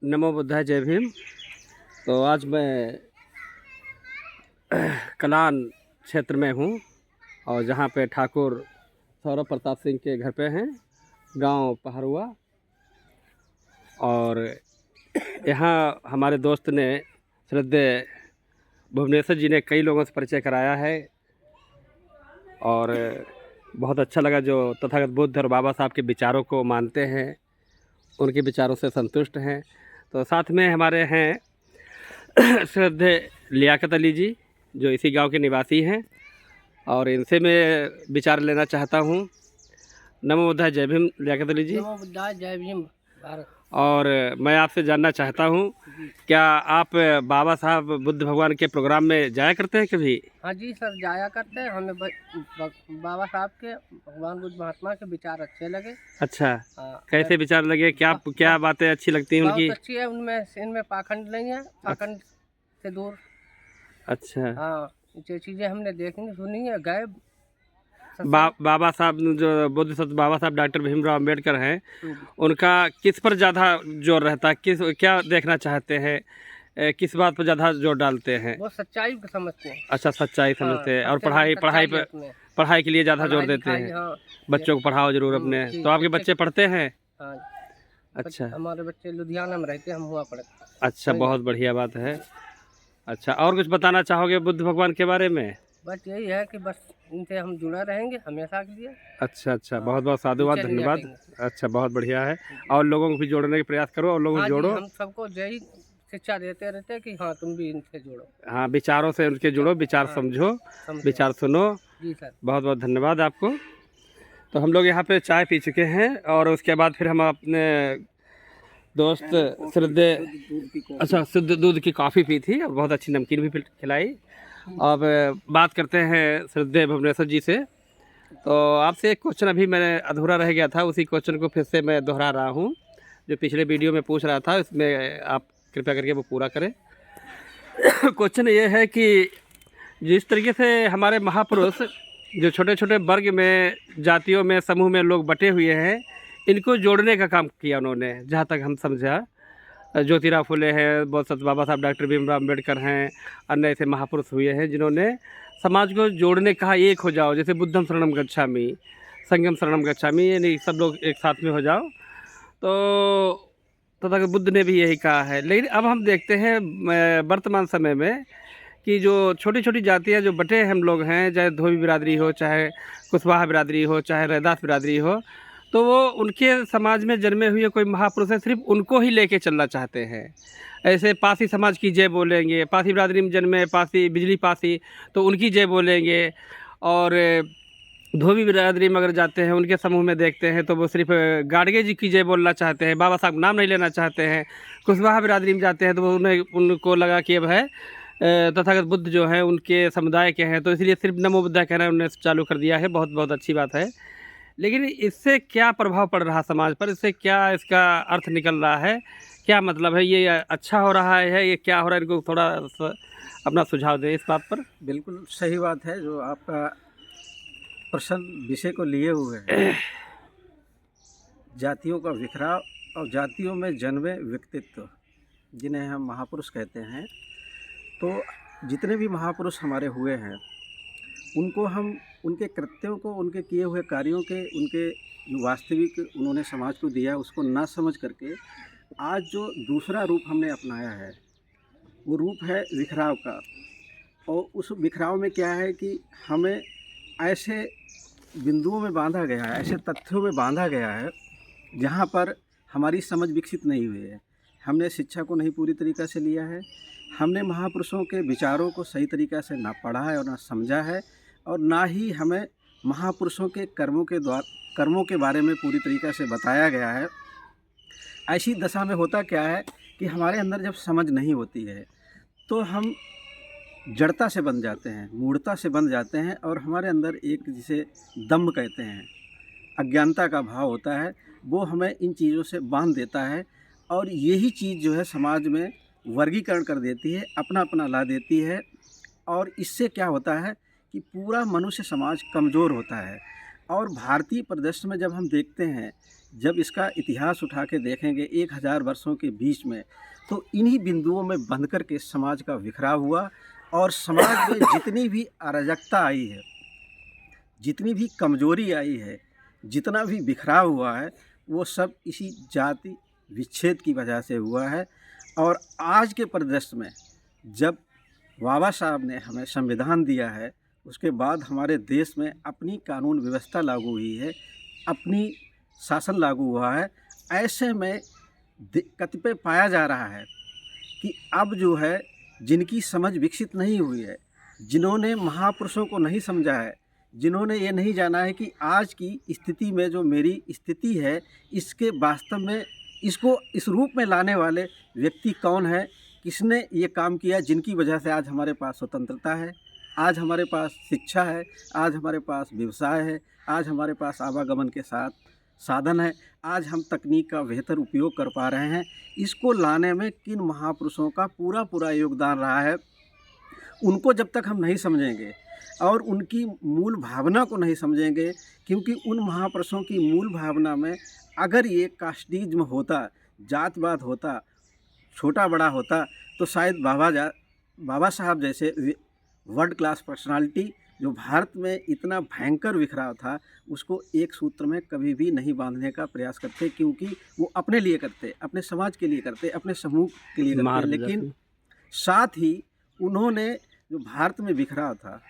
नमो बुद्धाय, जय भीम। तो आज मैं कलान क्षेत्र में हूँ और जहाँ पे ठाकुर सौरभ प्रताप सिंह के घर पे हैं, गांव पहरुआ। और यहाँ हमारे दोस्त ने श्रद्धेय भुवनेश्वर जी ने कई लोगों से परिचय कराया है और बहुत अच्छा लगा। जो तथागत बुद्ध और बाबा साहब के विचारों को मानते हैं, उनके विचारों से संतुष्ट हैं। तो साथ में हमारे हैं श्रद्धेय लियाकत अली जी, जो इसी गांव के निवासी हैं, और इनसे मैं विचार लेना चाहता हूं। नमो बुद्धाय, जय भीम लियाकत अली जी। नमो बुद्धाय, जय भीम भारत। और मैं आपसे जानना चाहता हूं, क्या आप बाबा साहब बुद्ध भगवान के प्रोग्राम में जाया करते हैं कभी? हाँ जी सर, जाया करते हैं। हमें बाबा साहब के, भगवान बुद्ध महात्मा के विचार अच्छे लगे। अच्छा, कैसे विचार लगे? क्या बातें अच्छी लगती हैं उनकी? बहुत अच्छी है। इनमें पाखंड नहीं है, पाखंड से दूर। अच्छा, हाँ, ये चीज़ें हमने देखी सुनी है, गए। बाबा साहब जो बुद्ध सत्य बाबा साहब डॉक्टर भीमराव अम्बेडकर हैं, उनका किस पर ज़्यादा जोर रहता है? क्या देखना चाहते हैं? किस बात पर ज़्यादा जोर डालते हैं? वो सच्चाई को समझते हैं। अच्छा, सच्चाई समझते हैं। और पढ़ाई के लिए ज़्यादा जोर देते हैं। हाँ, बच्चों को पढ़ाओ जरूर अपने। तो आपके बच्चे पढ़ते हैं? हाँ, अच्छा, हमारे बच्चे लुधियाना में रहते हैं, हम हुआ पढ़ते। अच्छा, बहुत बढ़िया बात है। अच्छा, और कुछ बताना चाहोगे बुद्ध भगवान के बारे में? बस यही है कि बस इनसे हम जुड़े रहेंगे हमेशा के लिए। अच्छा, बहुत बहुत साधुवाद, धन्यवाद। अच्छा, बहुत बढ़िया है। और लोगों को भी जोड़ने का प्रयास करो और लोगों को जोड़ो। हम सबको यही शिक्षा देते रहते हैं कि हाँ, तुम भी इनसे जुड़ो। हाँ, विचारों से उनके जुड़ो, विचार समझो, विचार सुनो। जी सर, बहुत बहुत धन्यवाद आपको। तो हम लोग यहाँ पे चाय पी चुके हैं और उसके बाद फिर हम अपने दोस्त श्रद्धेय शुद्ध दूध की कॉफ़ी पी थी और बहुत अच्छी नमकीन भी खिलाई। अब बात करते हैं श्रद्धेय भुवनेश्वर जी से। तो आपसे एक क्वेश्चन अभी मैंने अधूरा रह गया था, उसी क्वेश्चन को फिर से मैं दोहरा रहा हूँ, जो पिछले वीडियो में पूछ रहा था। इसमें आप कृपया करके वो पूरा करें। क्वेश्चन ये है कि जिस तरीके से हमारे महापुरुष जो छोटे छोटे वर्ग में, जातियों में, समूह में लोग बटे हुए हैं, इनको जोड़ने का काम किया उन्होंने, जहाँ तक हम समझा। ज्योतिराव फुले हैं, बाबा साहब डॉक्टर भीमराव अम्बेडकर हैं, अन्य ऐसे महापुरुष हुए हैं जिन्होंने समाज को जोड़ने कहा, एक हो जाओ। जैसे बुद्धम शरणम गच्छामि, संगम शरणम गच्छामि, यानी सब लोग एक साथ में हो जाओ। तो तथा बुद्ध ने भी यही कहा है। लेकिन अब हम देखते हैं वर्तमान समय में कि जो छोटी छोटी जातियाँ जो बटे हम लोग हैं, चाहे धोबी बिरादरी हो, चाहे कुशवाहा बिरादरी हो, चाहे रैदास बिरादरी हो, तो वो उनके समाज में जन्मे हुए कोई महापुरुष है, सिर्फ उनको ही लेके चलना चाहते हैं। ऐसे पासी समाज की जय बोलेंगे, पासी बिरादरी में जन्मे पासी, बिजली पासी, तो उनकी जय बोलेंगे। और धोबी बिरादरी में अगर जाते हैं, उनके समूह में देखते हैं तो वो सिर्फ गाडगे जी की जय बोलना चाहते हैं, बाबा साहब नाम नहीं लेना चाहते हैं। कुशवाहा बिरादरी में जाते हैं तो वो उनको लगा कि अब है तथागत बुद्ध जो है उनके समुदाय के हैं, तो इसलिए सिर्फ नमो बुद्धा कहना उन्होंने चालू कर दिया है। बहुत बहुत अच्छी बात है। लेकिन इससे क्या प्रभाव पड़ रहा समाज पर? इससे क्या इसका अर्थ निकल रहा है? क्या मतलब है? ये अच्छा हो रहा है, ये क्या हो रहा है? इनको थोड़ा अपना सुझाव दें इस बात पर। बिल्कुल सही बात है जो आपका प्रश्न विषय को लिए हुए है। जातियों का बिखराव और जातियों में जन्मे व्यक्तित्व, जिन्हें हम महापुरुष कहते हैं। तो जितने भी महापुरुष हमारे हुए हैं, उनको हम उनके कृत्यों को, उनके किए हुए कार्यों के, उनके जो वास्तविक उन्होंने समाज को दिया, उसको ना समझ करके आज जो दूसरा रूप हमने अपनाया है, वो रूप है बिखराव का। और उस बिखराव में क्या है कि हमें ऐसे बिंदुओं में बांधा गया है, ऐसे तथ्यों में बांधा गया है जहाँ पर हमारी समझ विकसित नहीं हुई है। हमने शिक्षा को नहीं पूरी तरीक़ा से लिया है, हमने महापुरुषों के विचारों को सही तरीक़ा से ना पढ़ा है और ना समझा है, और ना ही हमें महापुरुषों के कर्मों के बारे में पूरी तरीक़ा से बताया गया है। ऐसी दशा में होता क्या है कि हमारे अंदर जब समझ नहीं होती है तो हम जड़ता से बन जाते हैं, मूढ़ता से बन जाते हैं, और हमारे अंदर एक, जिसे दम्भ कहते हैं, अज्ञानता का भाव होता है, वो हमें इन चीज़ों से बांध देता है। और यही चीज़ जो है समाज में वर्गीकरण कर देती है, अपना अपना ला देती है। और इससे क्या होता है कि पूरा मनुष्य समाज कमज़ोर होता है। और भारतीय परिदृश्य में जब हम देखते हैं जब इसका इतिहास उठा के देखेंगे 1000 वर्षों के बीच में, तो इन्हीं बिंदुओं में बंध कर के समाज का बिखराव हुआ और समाज में जितनी भी अराजकता आई है, जितनी भी कमजोरी आई है, जितना भी बिखराव हुआ है, वो सब इसी जाति विच्छेद की वजह से हुआ है। और आज के परिदृश्य में जब बाबा साहब ने हमें संविधान दिया है, उसके बाद हमारे देश में अपनी कानून व्यवस्था लागू हुई है, अपनी शासन लागू हुआ है, ऐसे में कतिपय पाया जा रहा है कि अब जो है जिनकी समझ विकसित नहीं हुई है, जिन्होंने महापुरुषों को नहीं समझा है, जिन्होंने ये नहीं जाना है कि आज की स्थिति में जो मेरी स्थिति है, इसके वास्तव में इसको इस रूप में लाने वाले व्यक्ति कौन है, किसने ये काम किया, जिनकी वजह से आज हमारे पास स्वतंत्रता है, आज हमारे पास शिक्षा है, आज हमारे पास व्यवसाय है, आज हमारे पास आवागमन के साथ साधन है, आज हम तकनीक का बेहतर उपयोग कर पा रहे हैं। इसको लाने में किन महापुरुषों का पूरा योगदान रहा है, उनको जब तक हम नहीं समझेंगे और उनकी मूल भावना को नहीं समझेंगे, क्योंकि उन महापुरुषों की मूल भावना में अगर ये कास्टिज्म होता, जातवाद होता, छोटा बड़ा होता, तो शायद बाबा साहब जैसे वर्ल्ड क्लास पर्सनालिटी जो भारत में इतना भयंकर बिखराव था, उसको एक सूत्र में कभी भी नहीं बांधने का प्रयास करते, क्योंकि वो अपने लिए करते, अपने समाज के लिए करते, अपने समूह के लिए करते। लेकिन साथ ही उन्होंने जो भारत में बिखराव था,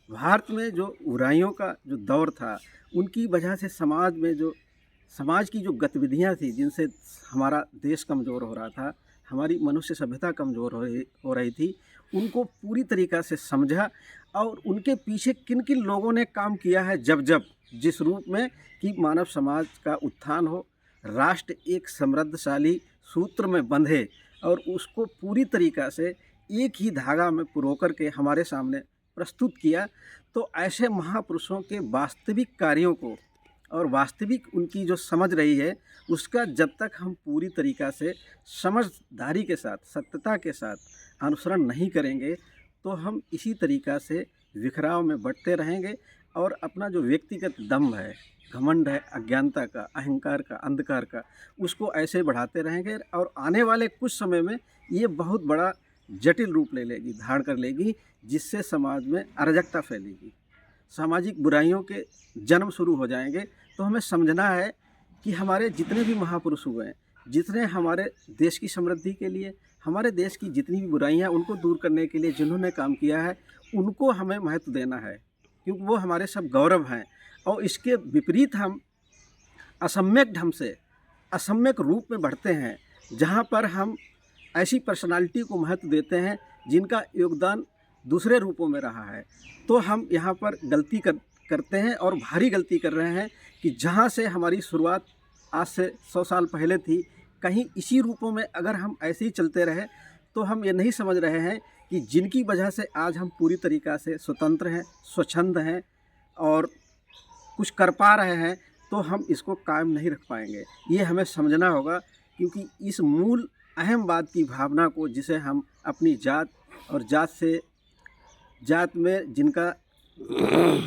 भारत में जो बुराइयों का जो दौर था, उनकी वजह से समाज की जो गतिविधियां थी, जिनसे हमारा देश कमज़ोर हो रहा था, हमारी मनुष्य सभ्यता कमज़ोर हो रही थी, उनको पूरी तरीक़ा से समझा और उनके पीछे किन किन लोगों ने काम किया है, जब जिस रूप में कि मानव समाज का उत्थान हो, राष्ट्र एक समृद्धशाली सूत्र में बंधे और उसको पूरी तरीक़ा से एक ही धागा में पिरो कर के हमारे सामने प्रस्तुत किया। तो ऐसे महापुरुषों के वास्तविक कार्यों को और वास्तविक उनकी जो समझ रही है, उसका जब तक हम पूरी तरीक़ा से समझदारी के साथ, सत्यता के साथ अनुसरण नहीं करेंगे, तो हम इसी तरीक़ा से बिखराव में बढ़ते रहेंगे और अपना जो व्यक्तिगत दम्भ है, घमंड है, अज्ञानता का, अहंकार का, अंधकार का, उसको ऐसे बढ़ाते रहेंगे और आने वाले कुछ समय में ये बहुत बड़ा जटिल रूप ले लेगी, धारण कर लेगी, जिससे समाज में अराजकता फैलेगी, सामाजिक बुराइयों के जन्म शुरू हो जाएंगे। तो हमें समझना है कि हमारे जितने भी महापुरुष हुए हैं, जितने हमारे देश की समृद्धि के लिए, हमारे देश की जितनी भी बुराइयां उनको दूर करने के लिए जिन्होंने काम किया है, उनको हमें महत्व देना है, क्योंकि वो हमारे सब गौरव हैं। और इसके विपरीत हम असम्यक ढंग से, असम्यक रूप में बढ़ते हैं, जहाँ पर हम ऐसी पर्सनालिटी को महत्व देते हैं जिनका योगदान दूसरे रूपों में रहा है, तो हम यहाँ पर गलती करते हैं और भारी गलती कर रहे हैं कि जहाँ से हमारी शुरुआत आज से 100 साल पहले थी, कहीं इसी रूपों में अगर हम ऐसे ही चलते रहे, तो हम ये नहीं समझ रहे हैं कि जिनकी वजह से आज हम पूरी तरीक़ा से स्वतंत्र हैं, स्वच्छंद हैं और कुछ कर पा रहे हैं, तो हम इसको कायम नहीं रख पाएंगे। ये हमें समझना होगा, क्योंकि इस मूल अहम बात की भावना को, जिसे हम अपनी जात और जात में जिनका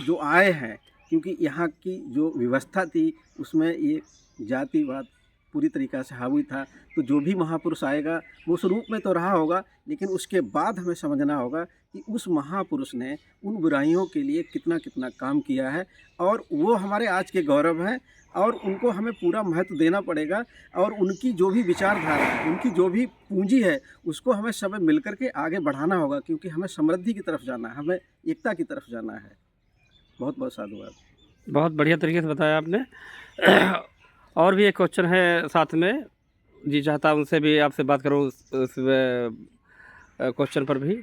जो आए हैं, क्योंकि यहाँ की जो व्यवस्था थी उसमें ये जातिवाद पूरी तरीक़ा से हावी था, तो जो भी महापुरुष आएगा वो उस रूप में तो रहा होगा, लेकिन उसके बाद हमें समझना होगा कि उस महापुरुष ने उन बुराइयों के लिए कितना कितना काम किया है और वो हमारे आज के गौरव हैं और उनको हमें पूरा महत्व देना पड़ेगा। और उनकी जो भी विचारधारा है, उनकी जो भी पूंजी है, उसको हमें सब मिलकर के आगे बढ़ाना होगा, क्योंकि हमें समृद्धि की तरफ जाना है, हमें एकता की तरफ जाना है। बहुत बहुत साधुवाद। बहुत बढ़िया तरीके से बताया आपने। और भी एक क्वेश्चन है साथ में, जी चाहता उनसे भी आपसे बात करूँ उस क्वेश्चन पर भी।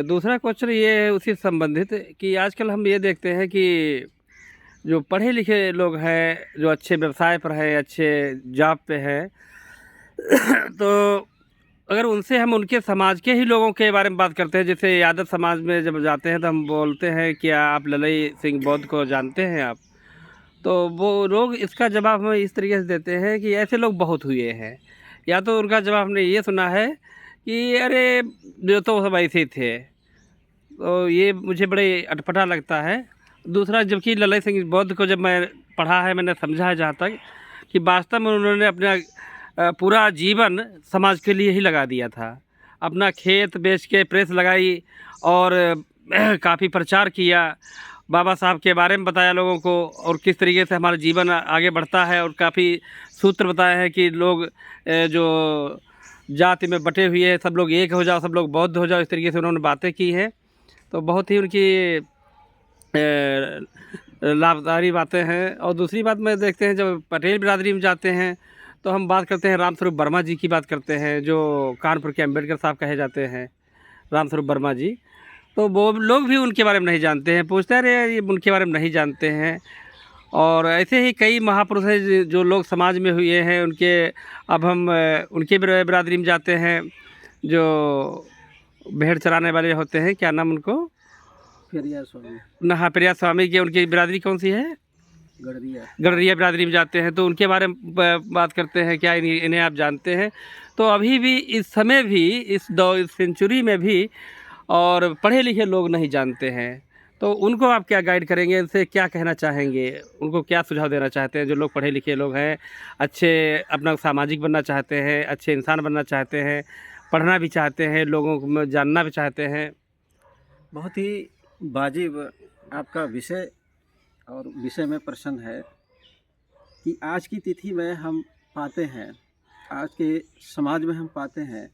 दूसरा क्वेश्चन ये है उसी से संबंधित कि आजकल हम ये देखते हैं कि जो पढ़े लिखे लोग हैं, जो अच्छे व्यवसाय पर हैं, अच्छे जॉब पे हैं, तो अगर उनसे हम उनके समाज के ही लोगों के बारे में बात करते हैं, जैसे यादव समाज में जब जाते हैं तो हम बोलते हैं क्या आप ललई सिंह बौद्ध को जानते हैं आप, तो वो लोग इसका जवाब हमें इस तरीके से देते हैं कि ऐसे लोग बहुत हुए हैं। या तो उनका जवाब हमने ये सुना है कि अरे जो तो सब ऐसे ही थे, तो ये मुझे बड़े अटपटा लगता है। दूसरा, जबकि ललई सिंह बौद्ध को जब मैं पढ़ा है, मैंने समझा है जहाँ तक, कि वास्तव में उन्होंने अपना पूरा जीवन समाज के लिए ही लगा दिया था। अपना खेत बेच के प्रेस लगाई और काफ़ी प्रचार किया, बाबा साहब के बारे में बताया लोगों को और किस तरीके से हमारा जीवन आगे बढ़ता है, और काफ़ी सूत्र बताए हैं कि लोग जो जाति में बटे हुए हैं सब लोग एक हो जाओ, सब लोग बौद्ध हो जाओ, इस तरीके से उन्होंने बातें की हैं। तो बहुत ही उनकी लाभकारी बातें हैं। और दूसरी बात में देखते हैं जब पटेल बिरादरी में जाते हैं तो हम बात करते हैं राम स्वरूप वर्मा जी की बात करते हैं, जो कानपुर के अम्बेडकर साहब कहे जाते हैं, राम स्वरूप वर्मा जी। तो वो लोग भी उनके बारे में नहीं जानते हैं, पूछते हैं अरे ये उनके बारे में नहीं जानते हैं। और ऐसे ही कई महापुरुष हैं जो लोग समाज में हुए हैं उनके। अब हम उनके बिरादरी में जाते हैं, जो भेड़ चराने वाले होते हैं, क्या नाम उनको, पेरिया स्वामी, ना, हाँ, पेरिया स्वामी की उनकी बिरादरी कौन सी है, गडरिया बिरादरी में जाते हैं तो उनके बारे में बात करते हैं, क्या इन्हें आप जानते हैं। तो अभी भी इस समय भी इस सेंचुरी में भी और पढ़े लिखे लोग नहीं जानते हैं। तो उनको आप क्या गाइड करेंगे, इनसे क्या कहना चाहेंगे, उनको क्या सुझाव देना चाहते हैं जो लोग पढ़े लिखे लोग हैं, अच्छे अपना सामाजिक बनना चाहते हैं, अच्छे इंसान बनना चाहते हैं, पढ़ना भी चाहते हैं, लोगों को जानना भी चाहते हैं। बहुत ही वाजिब आपका विषय और विषय में प्रश्न है कि आज की तिथि में हम पाते हैं, आज के समाज में हम पाते हैं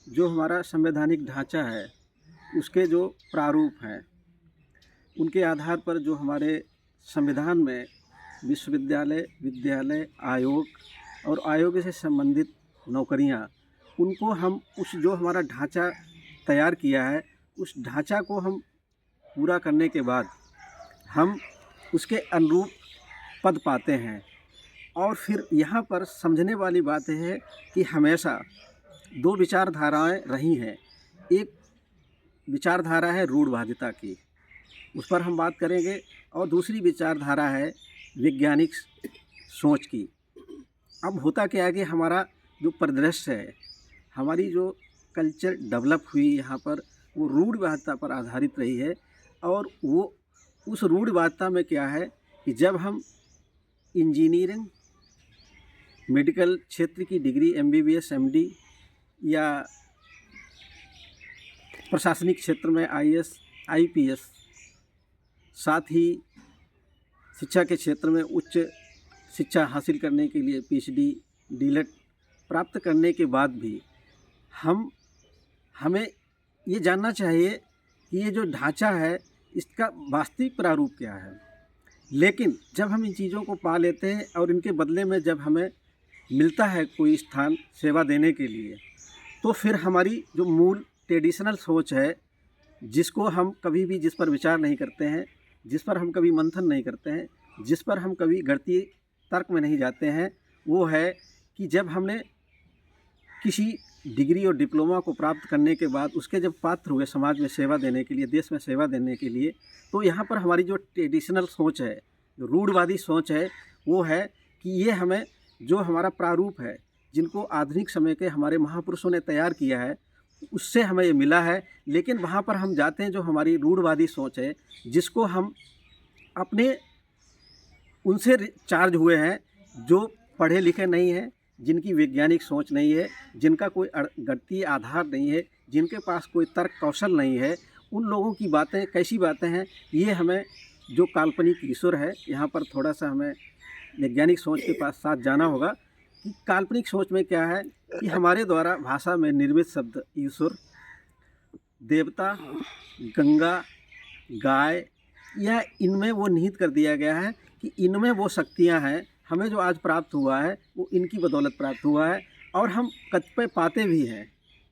जो हमारा संवैधानिक ढांचा है उसके जो प्रारूप हैं उनके आधार पर जो हमारे संविधान में विश्वविद्यालय, विद्यालय, आयोग और आयोग से संबंधित नौकरियां, उनको हम उस जो हमारा ढांचा तैयार किया है उस ढांचा को हम पूरा करने के बाद हम उसके अनुरूप पद पाते हैं। और फिर यहाँ पर समझने वाली बात है कि हमेशा दो विचारधाराएं रही हैं। एक विचारधारा है रूढ़वादिता की, उस पर हम बात करेंगे, और दूसरी विचारधारा है वैज्ञानिक सोच की। अब होता क्या है कि हमारा जो परिदृश्य है, हमारी जो कल्चर डेवलप हुई यहाँ पर, वो रूढ़वादिता पर आधारित रही है। और वो उस रूढ़वादिता में क्या है कि जब हम इंजीनियरिंग, मेडिकल क्षेत्र की डिग्री MBBS, MD या प्रशासनिक क्षेत्र में IAS, IPS, साथ ही शिक्षा के क्षेत्र में उच्च शिक्षा हासिल करने के लिए PhD, DLED प्राप्त करने के बाद भी हमें ये जानना चाहिए कि ये जो ढांचा है इसका वास्तविक प्रारूप क्या है। लेकिन जब हम इन चीज़ों को पा लेते हैं और इनके बदले में जब हमें मिलता है कोई स्थान सेवा देने के लिए, तो फिर हमारी जो मूल ट्रेडिशनल सोच है, जिसको हम कभी भी, जिस पर विचार नहीं करते हैं, जिस पर हम कभी मंथन नहीं करते हैं, जिस पर हम कभी गणितीय तर्क में नहीं जाते हैं, वो है कि जब हमने किसी डिग्री और डिप्लोमा को प्राप्त करने के बाद उसके जब पात्र हुए समाज में सेवा देने के लिए, देश में सेवा देने के लिए, तो यहाँ पर हमारी जो ट्रेडिशनल सोच है, जो रूढ़वादी सोच है, वो है कि ये हमें जो हमारा प्रारूप है, जिनको आधुनिक समय के हमारे महापुरुषों ने तैयार किया है, उससे हमें ये मिला है। लेकिन वहाँ पर हम जाते हैं, जो हमारी रूढ़वादी सोच है, जिसको हम अपने उनसे चार्ज हुए हैं जो पढ़े लिखे नहीं हैं, जिनकी वैज्ञानिक सोच नहीं है, जिनका कोई गणितीय आधार नहीं है, जिनके पास कोई तर्क कौशल नहीं है, उन लोगों की बातें कैसी बातें हैं, ये हमें जो काल्पनिक ईश्वर है, यहाँ पर थोड़ा सा हमें वैज्ञानिक सोच के पास साथ जाना होगा कि काल्पनिक सोच में क्या है कि हमारे द्वारा भाषा में निर्मित शब्द ईश्वर, देवता, गंगा, गाय, या इनमें वो निहित कर दिया गया है कि इनमें वो शक्तियाँ हैं, हमें जो आज प्राप्त हुआ है वो इनकी बदौलत प्राप्त हुआ है। और हम कतिपय पाते भी हैं,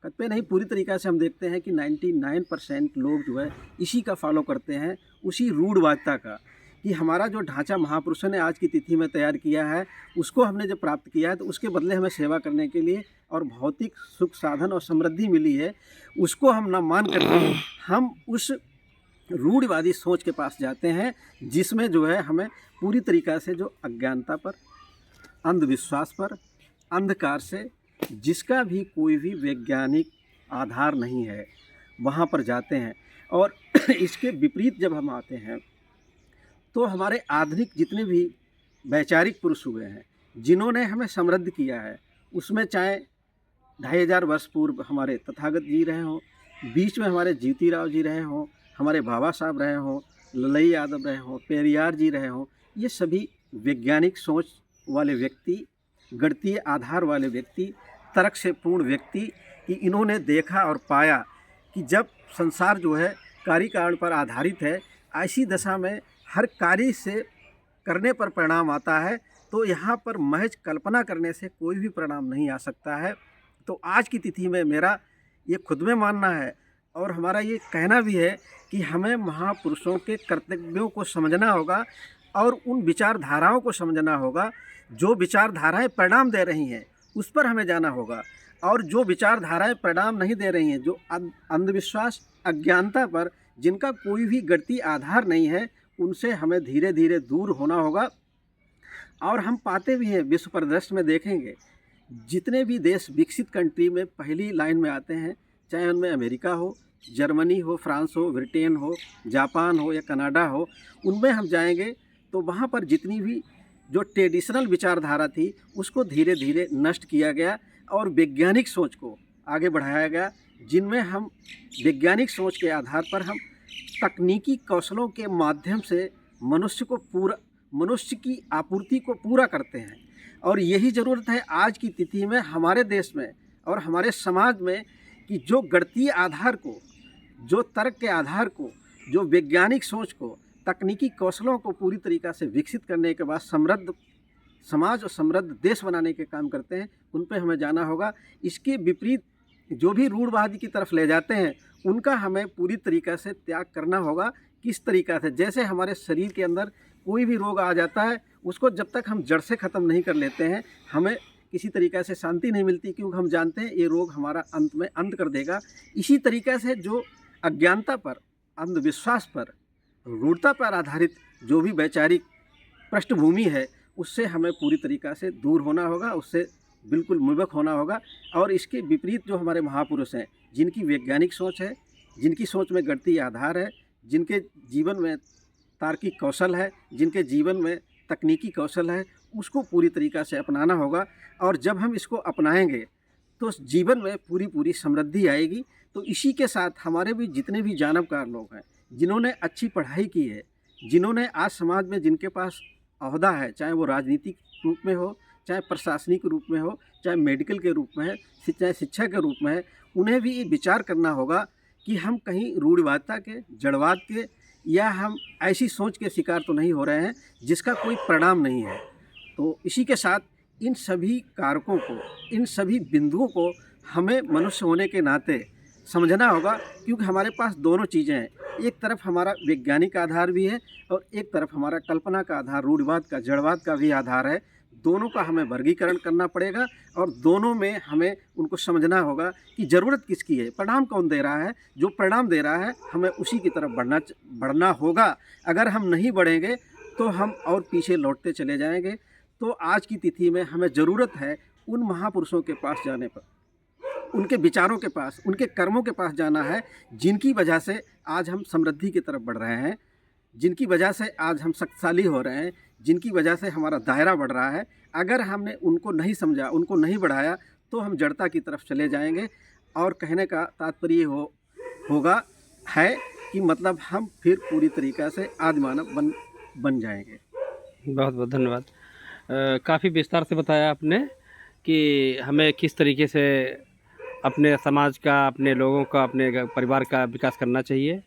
कतिपय नहीं, पूरी तरीक़ा से हम देखते हैं कि 99% लोग जो है इसी का फॉलो करते हैं, उसी रूढ़वादिता का, कि हमारा जो ढांचा महापुरुषों ने आज की तिथि में तैयार किया है, उसको हमने जब प्राप्त किया है तो उसके बदले हमें सेवा करने के लिए और भौतिक सुख साधन और समृद्धि मिली है, उसको हम न मान करके हम उस रूढ़वादी सोच के पास जाते हैं, जिसमें जो है हमें पूरी तरीक़ा से जो अज्ञानता पर, अंधविश्वास पर, अंधकार से, जिसका भी कोई भी वैज्ञानिक आधार नहीं है, वहाँ पर जाते हैं। और इसके विपरीत जब हम आते हैं तो हमारे आधुनिक जितने भी वैचारिक पुरुष हुए हैं, जिन्होंने हमें समृद्ध किया है, उसमें चाहे 2500 वर्ष पूर्व हमारे तथागत जी रहे हों, बीच में हमारे ज्योतिराव जी रहे हों, हमारे बाबा साहब रहे हों, ललई यादव रहे हों, पेरियार जी रहे हों, ये सभी वैज्ञानिक सोच वाले व्यक्ति, गणितीय आधार वाले व्यक्ति, तर्क से पूर्ण व्यक्ति, कि इन्होंने देखा और पाया कि जब संसार जो है कार्य कारण पर आधारित है, ऐसी दशा में हर कार्य से करने पर परिणाम आता है, तो यहाँ पर महज कल्पना करने से कोई भी परिणाम नहीं आ सकता है। तो आज की तिथि में मेरा ये खुद में मानना है और हमारा ये कहना भी है कि हमें महापुरुषों के कर्तव्यों को समझना होगा और उन विचारधाराओं को समझना होगा। जो विचारधाराएं परिणाम दे रही हैं उस पर हमें जाना होगा, और जो विचारधाराएं परिणाम नहीं दे रही हैं, जो अंधविश्वास, अज्ञानता पर, जिनका कोई भी गणितीय आधार नहीं है, उनसे हमें धीरे धीरे दूर होना होगा। और हम पाते भी हैं, विश्व परिदृश्य में देखेंगे, जितने भी देश विकसित कंट्री में पहली लाइन में आते हैं, चाहे उनमें अमेरिका हो, जर्मनी हो, फ्रांस हो, ब्रिटेन हो, जापान हो या कनाडा हो, उनमें हम जाएंगे तो वहाँ पर जितनी भी जो ट्रेडिशनल विचारधारा थी उसको धीरे धीरे नष्ट किया गया और वैज्ञानिक सोच को आगे बढ़ाया गया, जिनमें हम वैज्ञानिक सोच के आधार पर हम तकनीकी कौशलों के माध्यम से मनुष्य की आपूर्ति को पूरा करते हैं। और यही ज़रूरत है आज की तिथि में हमारे देश में और हमारे समाज में, कि जो गणितीय आधार को, जो तर्क के आधार को, जो वैज्ञानिक सोच को, तकनीकी कौशलों को पूरी तरीक़ा से विकसित करने के बाद समृद्ध समाज और समृद्ध देश बनाने के काम करते हैं, उन पे हमें जाना होगा। इसके विपरीत जो भी रूढ़वादी की तरफ ले जाते हैं, उनका हमें पूरी तरीक़ा से त्याग करना होगा। किस तरीक़ा से? जैसे हमारे शरीर के अंदर कोई भी रोग आ जाता है, उसको जब तक हम जड़ से ख़त्म नहीं कर लेते हैं, हमें किसी तरीक़े से शांति नहीं मिलती, क्योंकि हम जानते हैं ये रोग हमारा अंत में अंत कर देगा। इसी तरीक़े से जो अज्ञानता पर, अंधविश्वास पर, रूढ़ता पर आधारित जो भी वैचारिक पृष्ठभूमि है, उससे हमें पूरी तरीक़ा से दूर होना होगा, उससे बिल्कुल मुबक होना होगा। और इसके विपरीत जो हमारे महापुरुष हैं, जिनकी वैज्ञानिक सोच है, जिनकी सोच में गणितीय आधार है, जिनके जीवन में तार्किक कौशल है, जिनके जीवन में तकनीकी कौशल है, उसको पूरी तरीक़ा से अपनाना होगा। और जब हम इसको अपनाएंगे तो जीवन में पूरी समृद्धि आएगी। तो इसी के साथ हमारे भी जितने भी जानवकार लोग हैं, जिन्होंने अच्छी पढ़ाई की है, जिन्होंने आज समाज में जिनके पास ओहदा है, चाहे वो राजनीतिक रूप में हो, चाहे प्रशासनिक रूप में हो, चाहे मेडिकल के रूप में है, चाहे शिक्षा के रूप में है, उन्हें भी ये विचार करना होगा कि हम कहीं रूढ़िवादिता के, जड़वाद के या हम ऐसी सोच के शिकार तो नहीं हो रहे हैं जिसका कोई परिणाम नहीं है। तो इसी के साथ इन सभी कारकों को, इन सभी बिंदुओं को हमें मनुष्य होने के नाते समझना होगा, क्योंकि हमारे पास दोनों चीज़ें हैं। एक तरफ हमारा वैज्ञानिक आधार भी है और एक तरफ हमारा कल्पना का आधार, रूढ़िवाद का, जड़वाद का भी आधार है। दोनों का हमें वर्गीकरण करना पड़ेगा और दोनों में हमें उनको समझना होगा कि ज़रूरत किसकी है, परिणाम कौन दे रहा है। जो परिणाम दे रहा है हमें उसी की तरफ बढ़ना होगा। अगर हम नहीं बढ़ेंगे तो हम और पीछे लौटते चले जाएंगे। तो आज की तिथि में हमें ज़रूरत है उन महापुरुषों के पास जाने पर, उनके विचारों के पास, उनके कर्मों के पास जाना है, जिनकी वजह से आज हम समृद्धि की तरफ बढ़ रहे हैं, जिनकी वजह से आज हम शक्तिशाली हो रहे हैं, जिनकी वजह से हमारा दायरा बढ़ रहा है। अगर हमने उनको नहीं समझा, उनको नहीं बढ़ाया, तो हम जड़ता की तरफ चले जाएंगे। और कहने का तात्पर्य होगा कि मतलब हम फिर पूरी तरीक़ा से आदिमानव बन जाएंगे। बहुत बहुत धन्यवाद। काफ़ी विस्तार से बताया आपने कि हमें किस तरीके से अपने समाज का, अपने लोगों का, अपने परिवार का विकास करना चाहिए।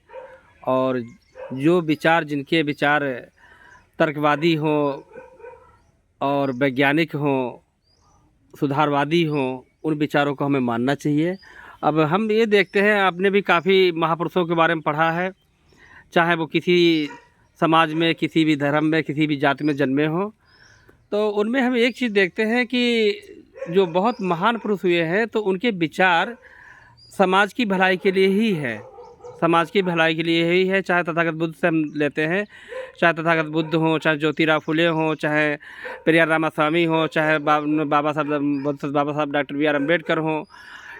और जो विचार, जिनके विचार तर्कवादी हों और वैज्ञानिक हों, सुधारवादी हों, उन विचारों को हमें मानना चाहिए। अब हम ये देखते हैं, आपने भी काफ़ी महापुरुषों के बारे में पढ़ा है, चाहे वो किसी समाज में, किसी भी धर्म में, किसी भी जाति में जन्मे हों, तो उनमें हम एक चीज़ देखते हैं कि जो बहुत महान पुरुष हुए हैं, तो उनके विचार समाज की भलाई के लिए ही है, समाज की भलाई के लिए ही है। चाहे तथागत बुद्ध से हम लेते हैं, चाहे तथागत बुद्ध हों, चाहे ज्योतिराव फुले हों, चाहे पेरियार रामास्वामी हों, चाहे बाबा साहब डॉक्टर बी आर अम्बेडकर हों,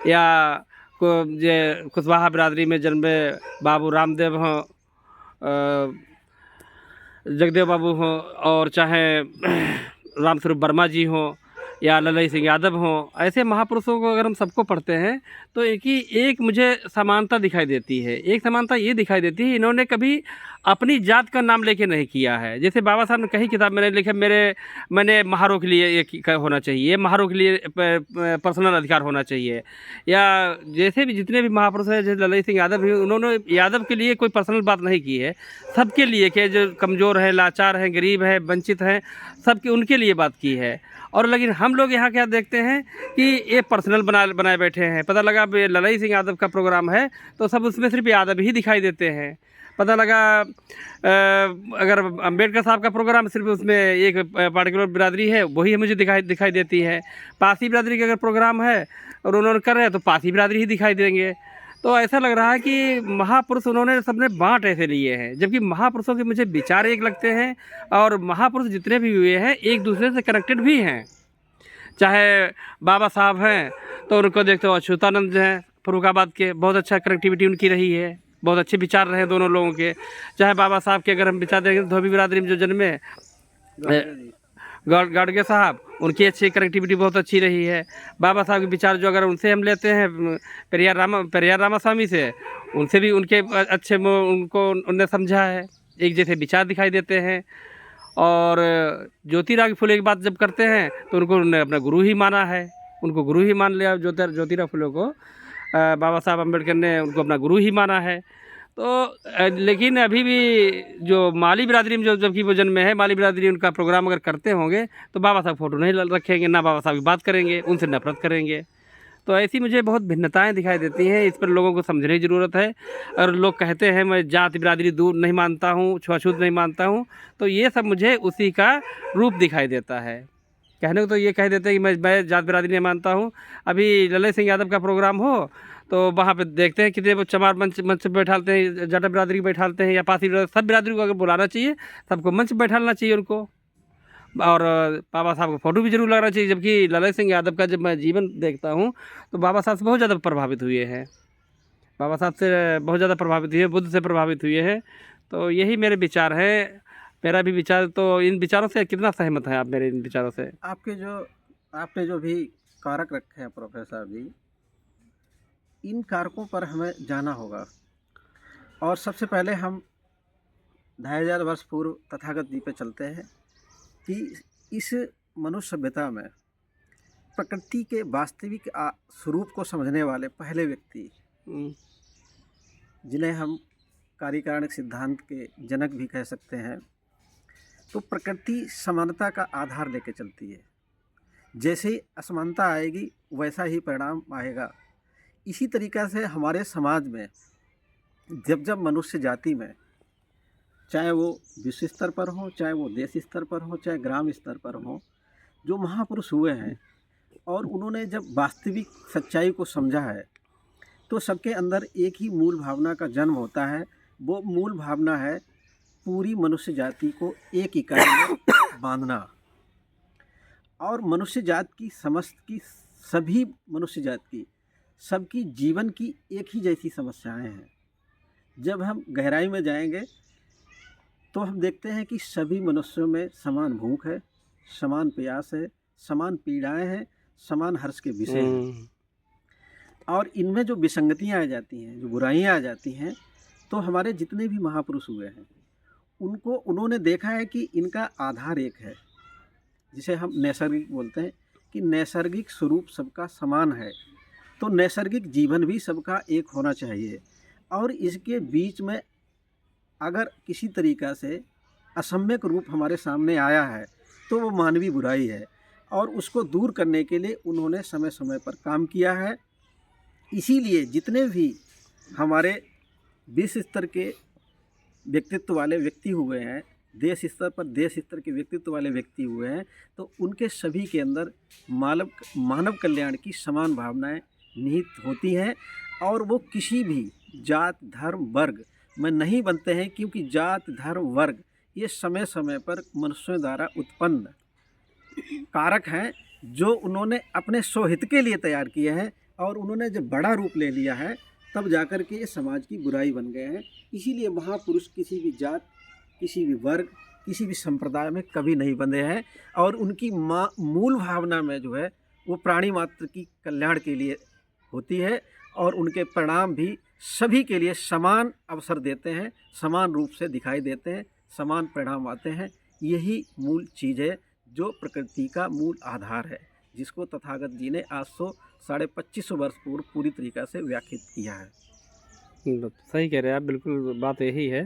या कुशवाहा बिरादरी में जन्मे बाबू रामदेव हों, जगदेव बाबू हों, और चाहे रामस्वरूप वर्मा जी हों या ललई सिंह यादव हों, ऐसे महापुरुषों को अगर हम सबको पढ़ते हैं तो एक मुझे समानता दिखाई देती है। एक समानता ये दिखाई देती है, इन्होंने कभी अपनी जात का नाम लेके नहीं किया है। जैसे बाबा साहब ने कई किताब मैंने लिखे, मैंने महारों के लिए ये होना चाहिए, महारों के लिए पर्सनल अधिकार होना चाहिए, या जैसे भी जितने भी महापुरुष हैं, जैसे ललई सिंह यादव भी, उन्होंने यादव के लिए कोई पर्सनल बात नहीं की है, सबके लिए कि जो कमज़ोर हैं, लाचार हैं, गरीब हैं, वंचित हैं, सबके उनके लिए बात की है। और लेकिन हम लोग यहाँ क्या देखते हैं कि ये पर्सनल बनाए बैठे हैं। पता लगा ललई सिंह यादव का प्रोग्राम है तो सब उसमें सिर्फ यादव ही दिखाई देते हैं। पता लगा अगर अम्बेडकर साहब का प्रोग्राम, सिर्फ उसमें एक पार्टिकुलर बिरादरी है वही मुझे दिखाई देती है। पासी बिरादरी का अगर प्रोग्राम है और उन्होंने कर रहे हैं तो पासी बिरादरी ही दिखाई देंगे। तो ऐसा लग रहा है कि महापुरुष उन्होंने सबने बाँट ऐसे लिए हैं, जबकि महापुरुषों के मुझे विचार एक लगते हैं, और महापुरुष जितने भी हुए हैं एक दूसरे से कनेक्टेड भी हैं। चाहे बाबा साहब हैं तो उनको देखते हो अच्युतानंद हैं फर्रुखाबाद के, बहुत अच्छा कनेक्टिविटी उनकी रही है, बहुत अच्छे विचार रहे दोनों लोगों के। चाहे बाबा साहब के अगर हम विचार देखें, धोबी बिरादरी में जो जन्मे गाड़गे साहब, उनकी अच्छी कनेक्टिविटी बहुत अच्छी रही है। बाबा साहब के विचार जो अगर उनसे हम लेते हैं, पेरियार रामास्वामी से, उनसे भी उनके अच्छे उनको उनने समझा है, एक जैसे विचार दिखाई देते हैं। और ज्योतिराव फुले की बात जब करते हैं तो उनको उन्होंने अपना गुरु ही माना है, उनको गुरु ही मान लिया। ज्योतिराव फुले को बाबा साहब अम्बेडकर ने उनको अपना गुरु ही माना है। तो लेकिन अभी भी जो माली बिरादरी में जबकि वो जन्मे है, माली बिरादरी उनका प्रोग्राम अगर करते होंगे तो बाबा साहब फ़ोटो नहीं रखेंगे, ना बाबा साहब की बात करेंगे, उनसे नफरत करेंगे। तो ऐसी मुझे बहुत भिन्नताएं दिखाई देती हैं। इस पर लोगों को समझने की ज़रूरत है। और लोग कहते हैं मैं जाति बिरादरी दूर नहीं मानता हूँ, छुआछूत नहीं मानता हूँ, तो ये सब मुझे उसी का रूप दिखाई देता है। कहने को तो ये कह देते हैं कि मैं जात बिरादरी नहीं मानता हूँ। अभी ललई सिंह यादव का प्रोग्राम हो तो वहाँ पे देखते हैं कितने वो चमार मंच पे बैठाते हैं, जाटा बिरादरी को बैठाते हैं, या पासी बिरादरी, सब बिरादरी को अगर बुलाना चाहिए, सबको मंच पर बैठाना चाहिए उनको। और बाबा साहब का फ़ोटो भी जरूर लगना चाहिए। जबकि ललई सिंह यादव का जब मैं जीवन देखता हूँ तो बाबा साहब से बहुत ज़्यादा प्रभावित हुए हैं, बाबा साहब से बहुत ज़्यादा प्रभावित हुए, बुद्ध से प्रभावित हुए हैं। तो यही मेरे विचार हैं, मेरा भी विचार। तो इन विचारों से कितना सहमत हैं आप मेरे इन विचारों से? आपने जो भी कारक रखे हैं प्रोफेसर जी, इन कारकों पर हमें जाना होगा। और सबसे पहले हम 2500 वर्ष पूर्व तथागत जी पे चलते हैं कि इस मनुष्य सभ्यता में प्रकृति के वास्तविक स्वरूप को समझने वाले पहले व्यक्ति, जिन्हें हम कार्यकारणिक सिद्धांत के जनक भी कह सकते हैं, तो प्रकृति समानता का आधार लेके चलती है। जैसे ही असमानता आएगी वैसा ही परिणाम आएगा। इसी तरीक़ा से हमारे समाज में जब मनुष्य जाति में, चाहे वो विश्व स्तर पर हो, चाहे वो देश स्तर पर हो, चाहे ग्राम स्तर पर हो, जो महापुरुष हुए हैं और उन्होंने जब वास्तविक सच्चाई को समझा है, तो सबके अंदर एक ही मूल भावना का जन्म होता है। वो मूल भावना है पूरी मनुष्य जाति को एक इकाई में बांधना। और मनुष्य जात की समस्त की सभी मनुष्य जात की सबकी जीवन की एक ही जैसी समस्याएं हैं। जब हम गहराई में जाएंगे तो हम देखते हैं कि सभी मनुष्यों में समान भूख है, समान प्यास है, समान पीड़ाएं हैं, समान हर्ष के विषय हैं। और इनमें जो विसंगतियां आ जाती हैं, जो बुराइयां आ जाती हैं, तो हमारे जितने भी महापुरुष हुए हैं उन्होंने देखा है कि इनका आधार एक है, जिसे हम नैसर्गिक बोलते हैं कि नैसर्गिक स्वरूप सबका समान है। तो नैसर्गिक जीवन भी सबका एक होना चाहिए। और इसके बीच में अगर किसी तरीक़ा से असम्यक रूप हमारे सामने आया है तो वो मानवीय बुराई है, और उसको दूर करने के लिए उन्होंने समय समय पर काम किया है। इसीलिए जितने भी हमारे विश्व स्तर के व्यक्तित्व वाले व्यक्ति हुए हैं, देश स्तर पर देश स्तर के व्यक्तित्व वाले व्यक्ति हुए हैं, तो उनके सभी के अंदर मानव कल्याण की समान भावनाएं निहित होती हैं। और वो किसी भी जात धर्म वर्ग में नहीं बनते हैं, क्योंकि जात धर्म वर्ग ये समय समय पर मनुष्यों द्वारा उत्पन्न कारक हैं, जो उन्होंने अपने स्वहित के लिए तैयार किए हैं। और उन्होंने जब बड़ा रूप ले लिया है तब जाकर के ये समाज की बुराई बन गए हैं। इसीलिए महापुरुष किसी भी जात, किसी भी वर्ग, किसी भी संप्रदाय में कभी नहीं बंधे हैं, और उनकी मूल भावना में जो है वो प्राणी मात्र की कल्याण के लिए होती है, और उनके परिणाम भी सभी के लिए समान अवसर देते हैं, समान रूप से दिखाई देते हैं, समान परिणाम आते हैं। यही मूल चीज़ है जो प्रकृति का मूल आधार है, जिसको तथागत जी ने आज 2500 वर्ष पूर्व पूरी तरीक़ा से व्याख्यात किया है। सही कह रहे हैं आप, बिल्कुल बात यही है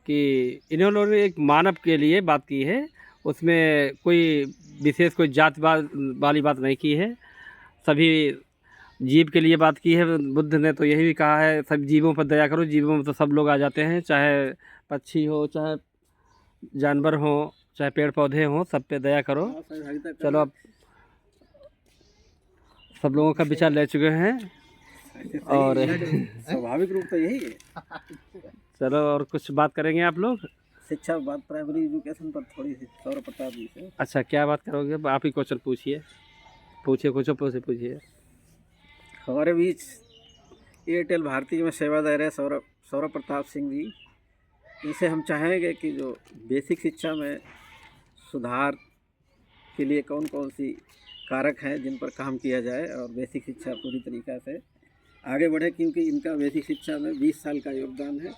कि इन्होंने एक मानव के लिए बात की है, उसमें कोई विशेष कोई जातिवाद वाली बात नहीं की है, सभी जीव के लिए बात की है। बुद्ध ने तो यही भी कहा है, सब जीवों पर दया करो, जीवों में तो सब लोग आ जाते हैं, चाहे पक्षी हो, चाहे जानवर हो, चाहे पेड़ पौधे हों, सब पे दया करो। चलो अब सब लोगों का विचार ले चुके हैं और स्वाभाविक रूप तो यही है। चलो और कुछ बात करेंगे आप लोग? शिक्षा बात प्राइमरी एजुकेशन पर थोड़ी सी सौरभ प्रताप जी से। अच्छा, क्या बात करोगे? आप ही क्वेश्चन पूछिए पूछिए। हमारे बीच एयरटेल भारती में सेवा दे रहे सौरभ प्रताप सिंह जी, इनसे हम चाहेंगे कि जो बेसिक शिक्षा में सुधार के लिए कौन कौन सी कारक हैं जिन पर काम किया जाए और बेसिक शिक्षा पूरी तरीक़ा से आगे बढ़े, क्योंकि इनका बेसिक शिक्षा में 20 साल का योगदान है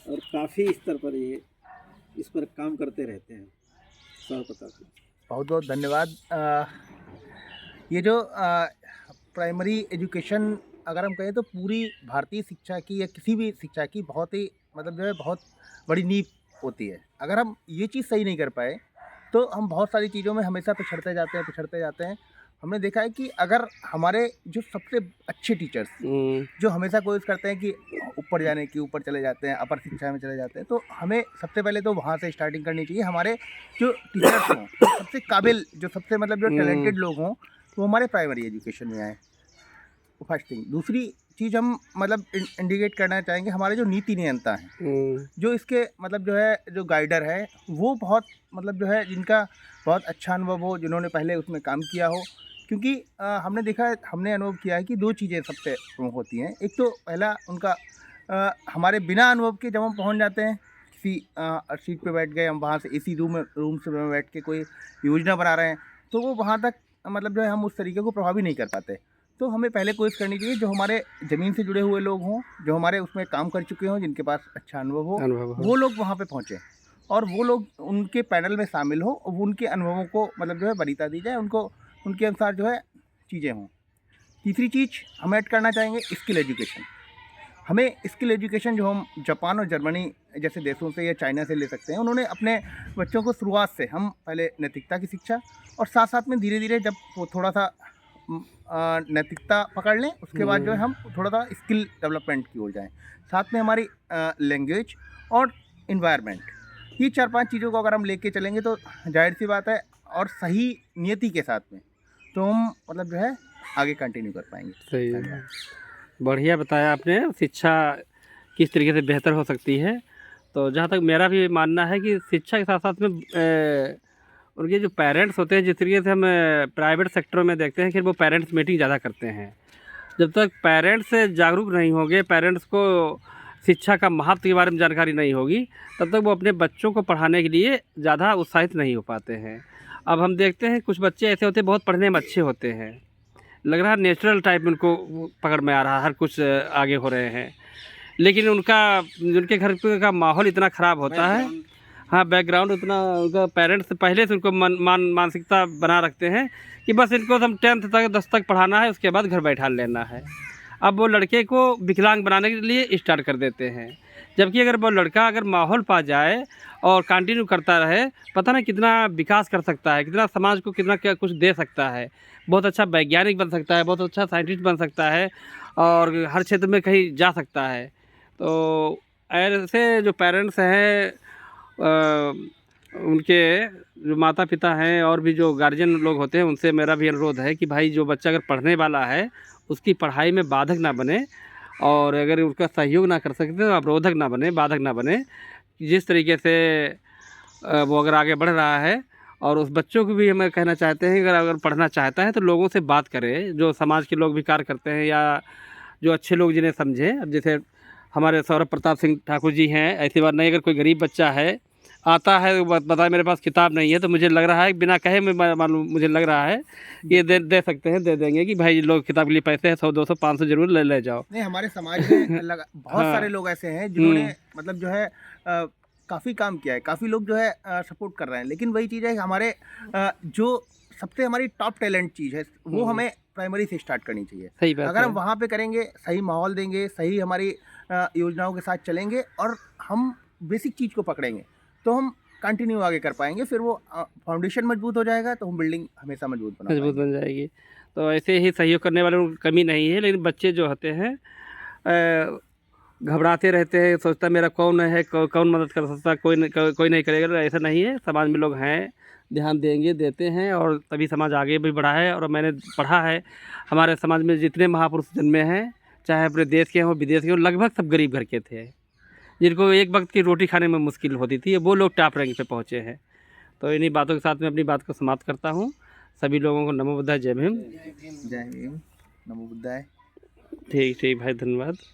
और काफ़ी स्तर पर ये इस पर काम करते रहते हैं। सौरभ प्रताप जी, बहुत बहुत धन्यवाद। ये जो प्राइमरी एजुकेशन अगर हम कहें तो पूरी भारतीय शिक्षा की या किसी भी शिक्षा की बहुत ही मतलब जो है बहुत बड़ी नींव होती है। अगर हम ये चीज़ सही नहीं कर पाए तो हम बहुत सारी चीज़ों में हमेशा पिछड़ते जाते हैं। हमने देखा है कि अगर हमारे जो सबसे अच्छे टीचर्स जो हमेशा कोशिश करते हैं कि ऊपर जाने की, ऊपर चले जाते हैं, अपर शिक्षा में चले जाते हैं, तो हमें सबसे पहले तो वहाँ से स्टार्टिंग करनी चाहिए। हमारे जो टीचर्स हों, सबसे काबिल, जो सबसे मतलब जो टैलेंटेड लोग हों, वो हमारे प्राइमरी एजुकेशन में आए, फर्स्ट थिंग। दूसरी चीज़ हम मतलब इंडिकेट करना चाहेंगे, हमारे जो नीति नियंता हैं, जो इसके मतलब जो है जो गाइडर है, वो बहुत मतलब जो है जिनका बहुत अच्छा अनुभव हो, जिन्होंने पहले उसमें काम किया हो। क्योंकि हमने देखा है, हमने अनुभव किया है कि दो चीज़ें सबसे प्रमुख होती हैं। एक तो पहला उनका हमारे बिना अनुभव के जब हम पहुंच जाते हैं किसी सीट पे बैठ गए, हम वहाँ से एसी रूम से बैठ के कोई योजना बना रहे हैं, तो वो वहाँ तक मतलब जो है हम उस तरीके को प्रभावी नहीं कर पाते। तो हमें पहले कोशिश करनी चाहिए जो हमारे ज़मीन से जुड़े हुए लोग हों, जो हमारे उसमें काम कर चुके हों, जिनके पास अच्छा अनुभव हो, वो लोग वहाँ पे पहुँचें और वो लोग उनके पैनल में शामिल हो, उनके अनुभवों को मतलब जो है वरीयता दी जाए, उनको उनके अनुसार जो है चीज़ें हों। तीसरी चीज़ हम ऐड करना चाहेंगे स्किल एजुकेशन। हमें स्किल एजुकेशन जो हम जापान और जर्मनी जैसे देशों से या चाइना से ले सकते हैं, उन्होंने अपने बच्चों को शुरुआत से हम पहले नैतिकता की शिक्षा और साथ साथ में धीरे धीरे जब वो थोड़ा सा नैतिकता पकड़ लें, उसके बाद जो है हम थोड़ा सा स्किल डेवलपमेंट की ओर जाएं। साथ में हमारी लैंग्वेज और इन्वायरमेंट, ये 4-5 चीज़ों को अगर हम लेके चलेंगे तो जाहिर सी बात है और सही नियति के साथ में तो हम मतलब जो है आगे कंटिन्यू कर पाएंगे। सही है, बढ़िया बताया आपने। शिक्षा किस तरीके से बेहतर हो सकती है, तो जहाँ तक मेरा भी मानना है कि शिक्षा के साथ साथ में उनके जो पेरेंट्स होते हैं, जिस तरीके से हम प्राइवेट सेक्टरों में देखते हैं कि वो पेरेंट्स मीटिंग ज़्यादा करते हैं। जब तक पेरेंट्स जागरूक नहीं होंगे, पेरेंट्स को शिक्षा का महत्व के बारे में जानकारी नहीं होगी, तब तक वो अपने बच्चों को पढ़ाने के लिए ज़्यादा उत्साहित नहीं हो पाते हैं। अब हम देखते हैं कुछ बच्चे ऐसे होते हैं बहुत पढ़ने में अच्छे होते हैं, लग रहा है नेचुरल टाइप उनको पकड़ में आ रहा है, हर कुछ आगे हो रहे हैं, लेकिन उनके घर का माहौल इतना ख़राब होता है, हाँ बैकग्राउंड उतना, उनका पेरेंट्स पहले से उनको मानसिकता बना रखते हैं कि बस इनको हम 10th तक 10 तक पढ़ाना है, उसके बाद घर बैठा लेना है। अब वो लड़के को विकलांग बनाने के लिए स्टार्ट कर देते हैं, जबकि अगर वो लड़का अगर माहौल पा जाए और कंटिन्यू करता रहे, पता नहीं कितना विकास कर सकता है, कितना समाज को कितना क्या कुछ दे सकता है, बहुत अच्छा वैज्ञानिक बन सकता है, बहुत अच्छा साइंटिस्ट बन सकता है और हर क्षेत्र में कहीं जा सकता है। तो ऐसे जो पेरेंट्स हैं, उनके जो माता पिता हैं और भी जो गार्जियन लोग होते हैं, उनसे मेरा भी अनुरोध है कि भाई जो बच्चा अगर पढ़ने वाला है उसकी पढ़ाई में बाधक ना बने, और अगर उसका सहयोग ना कर सकते तो अवरोधक ना बने, बाधक ना बने। जिस तरीके से वो अगर आगे बढ़ रहा है, और उस बच्चों को भी हमें कहना चाहते हैं अगर पढ़ना चाहता है तो लोगों से बात करे, जो समाज के लोग भी कार्य करते हैं या जो अच्छे लोग जिन्हें समझें। अब जैसे हमारे सौरभ प्रताप सिंह ठाकुर जी हैं, ऐसी बात नहीं, अगर कोई गरीब बच्चा है आता है वो बताए मेरे पास किताब नहीं है, तो मुझे लग रहा है बिना कहे में मालूम मुझे लग रहा है ये दे सकते हैं, दे देंगे कि भाई लोग किताब के लिए पैसे हैं 100 200 500 जरूर ले जाओ। नहीं, हमारे समाज में बहुत हाँ। सारे लोग ऐसे हैं जिन्होंने मतलब जो है काफ़ी काम किया है, काफ़ी लोग जो है सपोर्ट कर रहे हैं, लेकिन वही चीज़ है कि हमारे जो सबसे हमारी टॉप टैलेंट चीज़ है वो हमें प्राइमरी से स्टार्ट करनी चाहिए। सही बात अगर है। हम वहाँ पे करेंगे, सही माहौल देंगे, सही हमारी योजनाओं के साथ चलेंगे और हम बेसिक चीज़ को पकड़ेंगे तो हम कंटिन्यू आगे कर पाएंगे। फिर वो फाउंडेशन मजबूत हो जाएगा तो हम बिल्डिंग हमेशा मजबूत बना मजबूत पाएंगे। बन जाएगी। तो ऐसे ही सहयोग करने वालों की कमी नहीं है, लेकिन बच्चे जो होते हैं घबराते रहते हैं, सोचता मेरा कौन है, कौन मदद कर सकता, कोई नहीं करेगा। ऐसा नहीं है, समाज में लोग हैं, ध्यान देंगे, देते हैं और तभी समाज आगे भी बढ़ा है। और मैंने पढ़ा है हमारे समाज में जितने महापुरुष जन्मे हैं, चाहे अपने देश के हों विदेश के हों, लगभग सब गरीब घर के थे, जिनको एक वक्त की रोटी खाने में मुश्किल होती थी, वो लोग टॉप रैंक पे पहुँचे हैं। तो इन्हीं बातों के साथ मैं अपनी बात को समाप्त करता हूँ। सभी लोगों को नमो बुद्धाय, जय भीम। जय भीम, नमो बुद्धाय। ठीक भाई, धन्यवाद।